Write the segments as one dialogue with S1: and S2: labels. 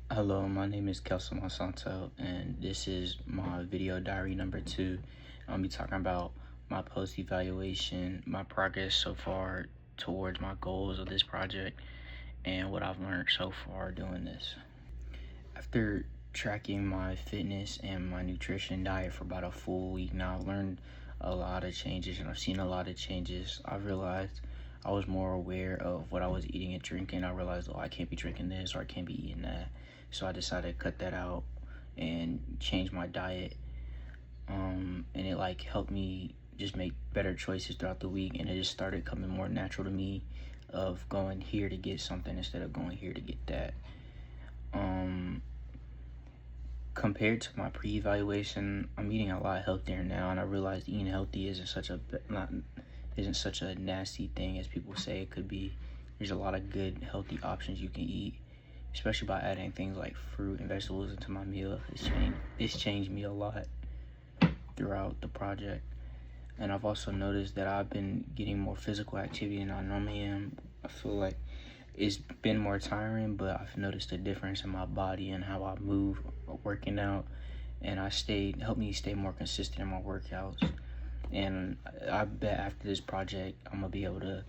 S1: Hello, my name is Kelso Monsanto, and this is my video diary number 2. I'll be talking about my post-evaluation, my progress so far towards my goals of this project, and what I've learned so far doing this. After tracking my fitness and my nutrition diet for about a full week now, I've learned a lot of changes and I've seen a lot of changes. I've realized I was more aware of what I was eating and drinking. I realized, oh, I can't be drinking this or I can't be eating that. So I decided to cut that out and change my diet. And it like helped me just make better choices throughout the week, and it just started coming more natural to me of going here to get something instead of going here to get that. Compared to my pre-evaluation, I'm eating a lot healthier now, and I realized eating healthy isn't such a nasty thing as people say it could be. There's a lot of good healthy options you can eat, especially by adding things like fruit and vegetables into my meal. It's changed me a lot throughout the project. And I've also noticed that I've been getting more physical activity than I normally am. I feel like it's been more tiring, but I've noticed a difference in my body and how I move working out, and helped me stay more consistent in my workouts. And I bet after this project I'm gonna be able to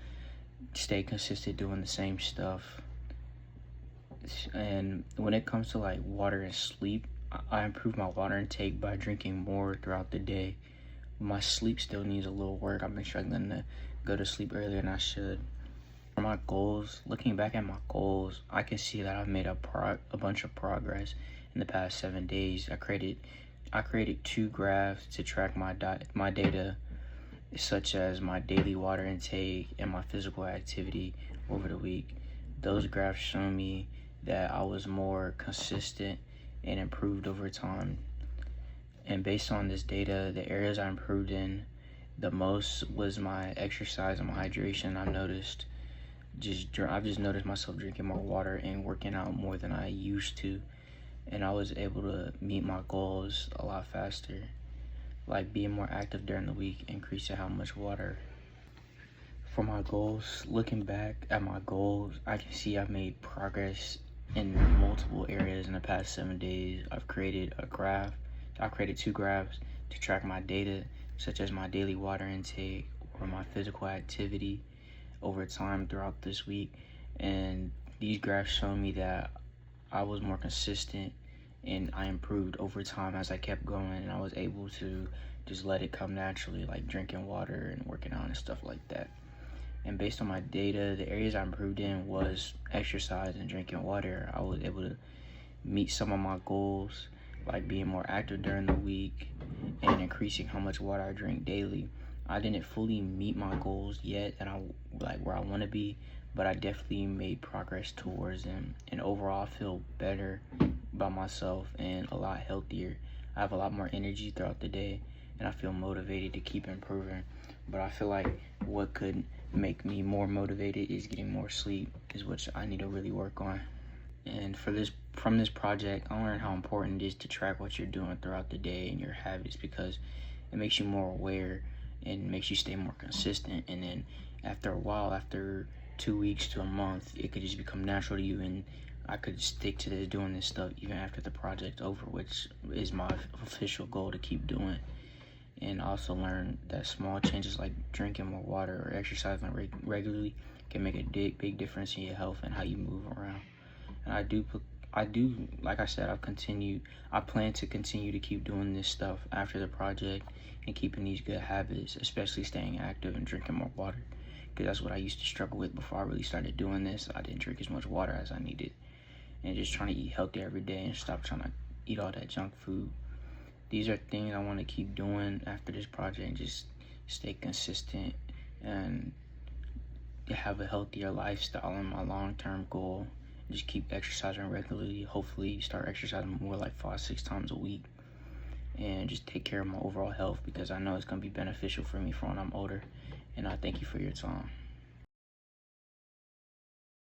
S1: stay consistent doing the same stuff. And when it comes to like water and sleep, I improved my water intake by drinking more throughout the day. My sleep still needs a little work. I've been struggling to go to sleep earlier than I should. For my goals, looking back at my goals, I can see that I've made a bunch of progress in the past 7 days. I created 2 graphs to track my data, such as my daily water intake and my physical activity over the week. Those graphs show me that I was more consistent and improved over time. And based on this data, the areas I improved in the most was my exercise and my hydration. I've just noticed myself drinking more water and working out more than I used to, and I was able to meet my goals a lot faster, like being more active during the week, increasing how much water. For my goals, looking back at my goals, I can see I've made progress in multiple areas in the past 7 days. I've created 2 graphs to track my data, such as my daily water intake or my physical activity over time throughout this week, and these graphs show me that I was more consistent and I improved over time as I kept going, and I was able to just let it come naturally, like drinking water and working out and stuff like that. And based on my data, the areas I improved in was exercise and drinking water. I was able to meet some of my goals, like being more active during the week and increasing how much water I drink daily. I didn't fully meet my goals yet, and I like where I want to be, but I definitely made progress towards them. And overall, I feel better about myself and a lot healthier. I have a lot more energy throughout the day, and I feel motivated to keep improving. But I feel like what could make me more motivated is getting more sleep, is what I need to really work on. And from this project, I learned how important it is to track what you're doing throughout the day and your habits, because it makes you more aware and makes you stay more consistent. And then after a while, after 2 weeks to a month, it could just become natural to you, and I could stick to doing this stuff even after the project's over, which is my official goal to keep doing. And also learn that small changes like drinking more water or exercising regularly can make a big difference in your health and how you move around. And like I said, I plan to continue to keep doing this stuff after the project and keeping these good habits, especially staying active and drinking more water, because that's what I used to struggle with before I really started doing this. I didn't drink as much water as I needed, and just trying to eat healthy every day and stop trying to eat all that junk food. These are things I want to keep doing after this project, and just stay consistent and have a healthier lifestyle in my long-term goal. Just keep exercising regularly, hopefully start exercising more, like 5-6 times a week, and just take care of my overall health, because I know it's going to be beneficial for me for when I'm older. And I thank you for your time.